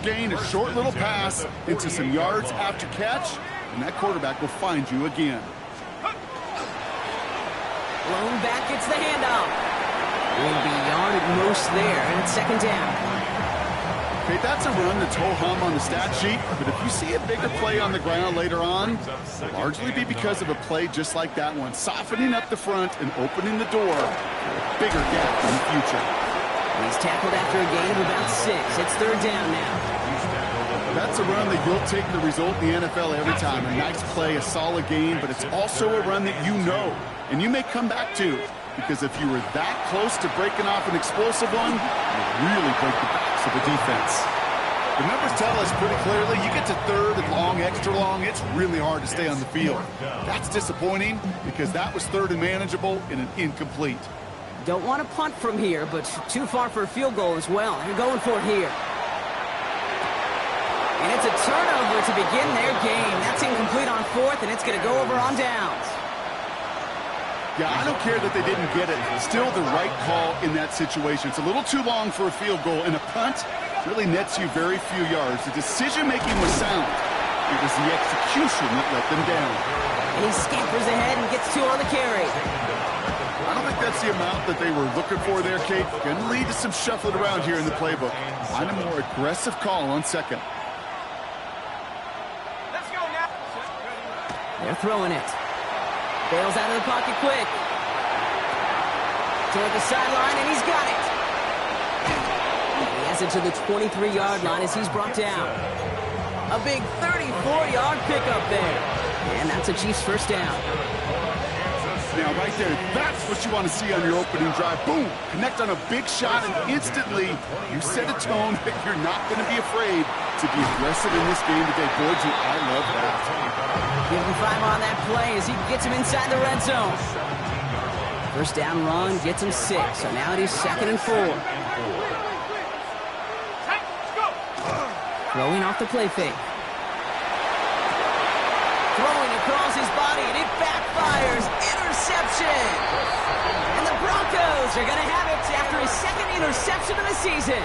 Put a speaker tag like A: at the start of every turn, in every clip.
A: gain, a short little pass into some yards after catch, and that quarterback will find you again.
B: Blown back, gets the handoff. Will be yard at most there, and it's second down.
A: Okay, that's a run that's ho-hum on the stat sheet, but if you see a bigger play on the ground later on, it'll largely be because of a play just like that one, softening up the front and opening the door for a bigger gap in the future.
B: And he's tackled after a gain of about 6. It's third down now.
A: That's a run that you'll take the result in the NFL every time. A nice play, a solid game, but it's also a run that you know, and you may come back to, because if you were that close to breaking off an explosive one, you really break the backs of the defense. The numbers tell us pretty clearly, you get to third and long, extra long, it's really hard to stay on the field. That's disappointing because that was third and manageable in an incomplete.
B: Don't want to punt from here, but too far for a field goal as well. They're going for it here. And it's a turnover to begin their game. That's incomplete on fourth, and it's going to go over on downs.
A: Yeah, I don't care that they didn't get it. Still the right call in that situation. It's a little too long for a field goal, and a punt really nets you very few yards. The decision-making was sound. It was the execution that let them down.
B: And he scampers ahead and gets 2 on the carry.
A: I don't think that's the amount that they were looking for there, Kate. Going to lead to some shuffling around here in the playbook. Find a more aggressive call on second.
C: Let's go now.
B: They're throwing it. Bails out of the pocket quick. Toward the sideline, and he's got it. He has it to the 23-yard line as he's brought down. A big 34-yard pickup there. And that's a Chiefs first down.
A: Now, right there, that's what you want to see on your opening drive. Boom! Connect on a big shot, and instantly you set a tone that you're not going to be afraid to be aggressive in this game today. Boy, do I love that.
B: Give him 5 on that play as he gets him inside the red zone. First down run gets him 6, so now it is second and 4. Throwing off the play fake. Throwing across his body, and it backfires. Interception! And the Broncos are going to have it after his second interception of the season.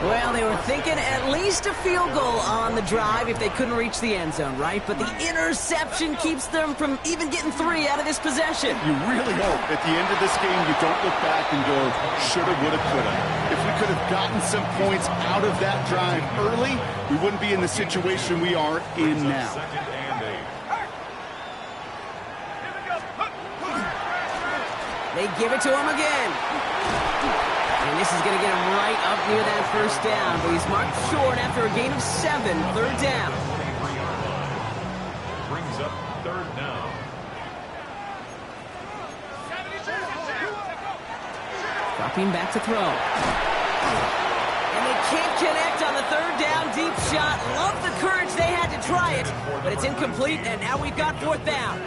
B: Well, they were thinking at least a field goal on the drive if they couldn't reach the end zone, right? But the interception keeps them from even getting 3 out of this possession.
A: You really hope at the end of this game you don't look back and go, shoulda, woulda, coulda. If we could have gotten some points out of that drive early, we wouldn't be in the situation we are in now.
B: They give it to him again. And this is going to get him right up near that first down. But he's marked short after a gain of 7, third down.
D: Brings up third down.
B: Dropping back to throw. And they can't connect on the third down deep shot. Love the courage they had to try it. But it's incomplete, and now we've got fourth down.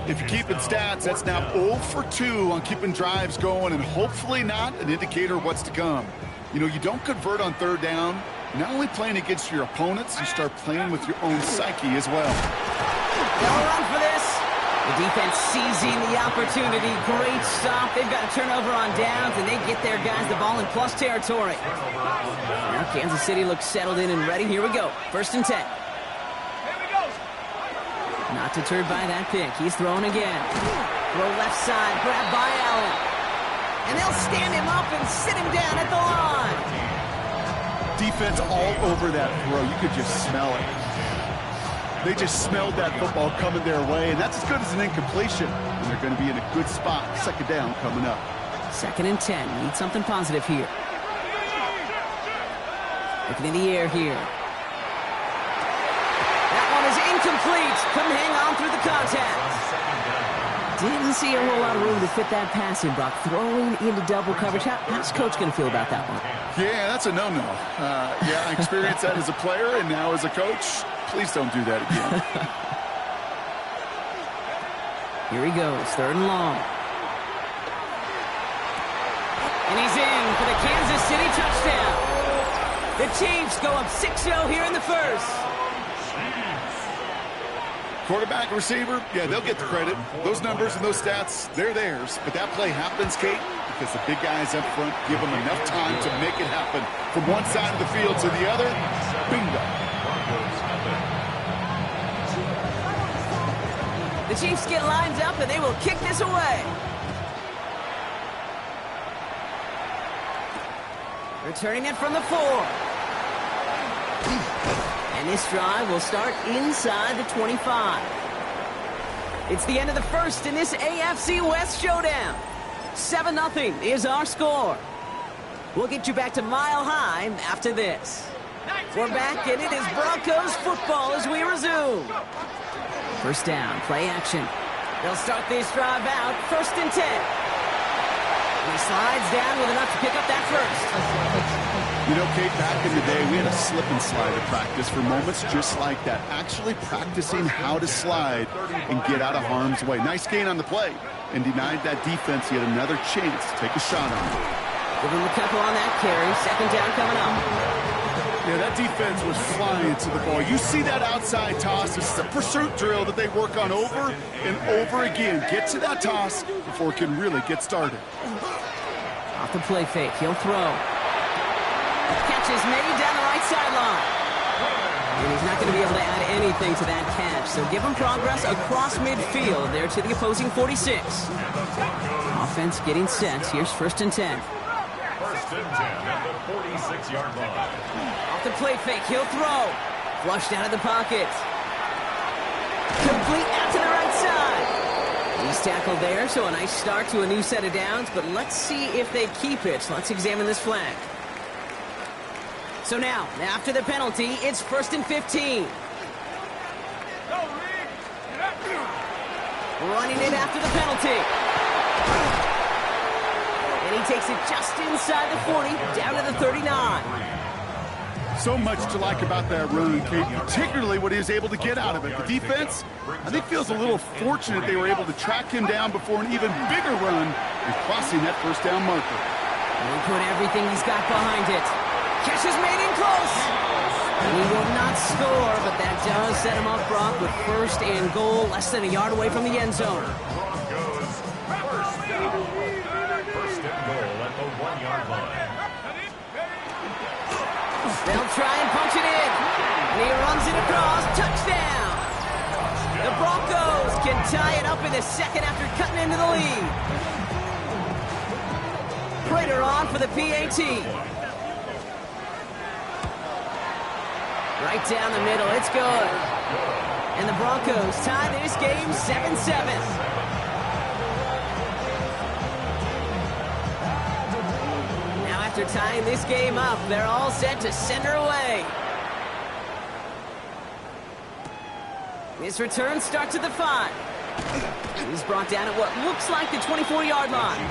A: If you're keeping stats, that's now 0 for 2 on keeping drives going, and hopefully not an indicator of what's to come. You know, you don't convert on third down. Not only playing against your opponents, you start playing with your own psyche as well.
B: They'll run for this. The defense seizing the opportunity. Great stop. They've got a turnover on downs, and they get their guys the ball in plus territory. Now Kansas City looks settled in and ready. Here we go. First and 10. Not deterred by that pick. He's throwing again. Throw left side. Grab by Allen. And they'll stand him up and sit him down at the line.
A: Defense all over that throw. You could just smell it. They just smelled that football coming their way, and that's as good as an incompletion. And they're going to be in a good spot. Second down coming up.
B: Second and 10. Need something positive here. Looking in the air here. Incomplete. Couldn't hang on through the contact. Didn't see a whole lot of room to fit that pass in, Brock. Throwing into double coverage. How's Coach going to feel about that one?
A: Yeah, that's a no-no. Yeah, I experienced that as a player and now as a coach. Please don't do that again.
B: Here he goes. Third and long. And he's in for the Kansas City touchdown. The Chiefs go up 6-0 here in the first.
A: Quarterback, receiver, yeah, they'll get the credit. Those numbers and those stats, they're theirs. But that play happens, Kate, because the big guys up front give them enough time to make it happen. From one side of the field to the other, bingo.
B: The Chiefs get lined up, and they will kick this away. Returning it from the 4. And this drive will start inside the 25. It's the end of the first in this AFC West showdown. 7-0 is our score. We'll get you back to Mile High after this. We're back, and it is Broncos football as we resume. First down, play action. They'll start this drive out, 1st and 10. And he slides down with enough to pick up that first.
A: You know, Kate, back in the day, we had a slip and slide at practice for moments just like that. Actually practicing how to slide and get out of harm's way. Nice gain on the play, and denied that defense yet another chance to take a shot on him.
B: Give him a couple on that carry. 2nd down coming up.
A: Yeah, that defense was flying to the ball. You see that outside toss. This is a pursuit drill that they work on over and over again. Get to that toss before it can really get started.
B: Off the play fake, he'll throw. Catch is made down the right sideline. And he's not going to be able to add anything to that catch. So give him progress across midfield there to the opposing 46. Offense getting set. Here's 1st and 10.
D: 1st and 10 at the 46-yard line.
B: Off the play fake, he'll throw. Flushed out of the pocket. Complete out to the right side. He's tackled there, so a nice start to a new set of downs. But let's see if they keep it. Let's examine this flag. So now, after the penalty, it's 1st and 15. Running it after the penalty. And he takes it just inside the 40, down to the 39.
A: So much to like about that run, Kate, particularly what he was able to get out of it. The defense, I think, feels a little fortunate they were able to track him down before an even bigger run and crossing that 1st down marker.
B: He'll put everything he's got behind it. Catch is made in close. And he will not score, but that does set him up, Brock, with 1st and goal, less than a yard away from the end zone.
D: Broncos, 1st down. 1st and goal at the 1-yard line.
B: They'll try and punch it in. And he runs it across. Touchdown. The Broncos can tie it up in the 2nd after cutting into the lead. Prater on for the PAT. Right down the middle, it's good. And the Broncos tie this game 7-7. Now after tying this game up, they're all set to send her away. This return starts at the 5. He's brought down at what looks like the 24-yard line.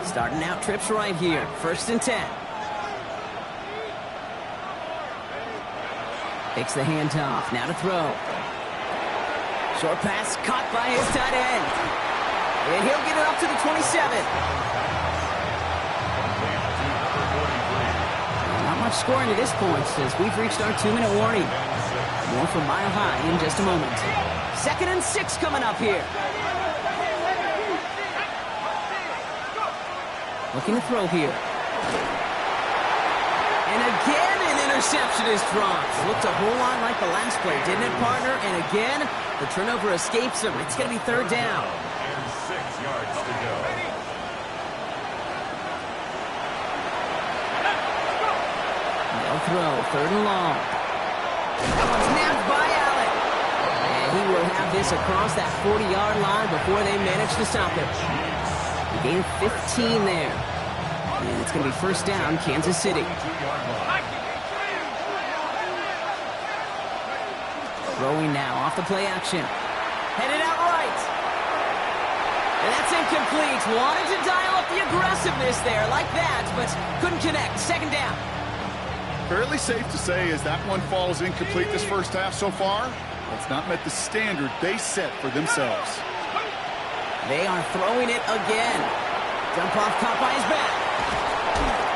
B: Starting out trips right here. 1st and 10. Takes the handoff. Now to throw. Short pass caught by his tight end. And he'll get it up to the 27. Not much scoring to this point since we've reached our 2-minute warning. More from Mile High in just a moment. 2nd and 6 coming up here. Looking to throw here. And again, an interception is dropped. Looked a whole lot like the last play, didn't it, partner? And again, the turnover escapes him. It's going to be 3rd down.
D: And 6 yards to go.
B: They'll throw. 3rd and long. That one's napped by Allen. And he will have this across that 40-yard line before they manage to stop it. Gain of 15 there. And it's going to be 1st down, Kansas City. Throwing now off the play action. Headed out right. And that's incomplete. Wanted to dial up the aggressiveness there like that, but couldn't connect. 2nd down.
A: Fairly safe to say as that one falls incomplete this 1st half so far, it's not met the standard they set for themselves.
B: They are throwing it again. Dump off caught by his back.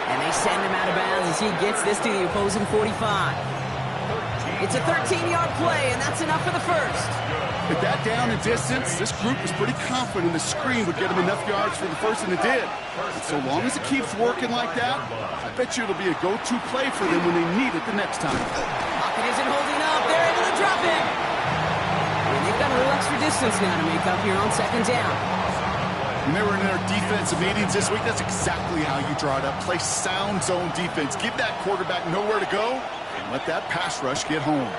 B: And they send him out of bounds as he gets this to the opposing 45. It's a 13-yard play, and that's enough for the first.
A: With that down and distance, this group was pretty confident the screen would get them enough yards for the first, and it did. But so long as it keeps working like that, I bet you it'll be a go-to play for them when they need it the next time.
B: Pocket isn't holding up. They're able to drop it. And they've got a little extra distance now to make up here on second down.
A: When they were in their defensive meetings this week, that's exactly how you draw it up. Play sound zone defense. Give that quarterback nowhere to go, and let that pass rush get home.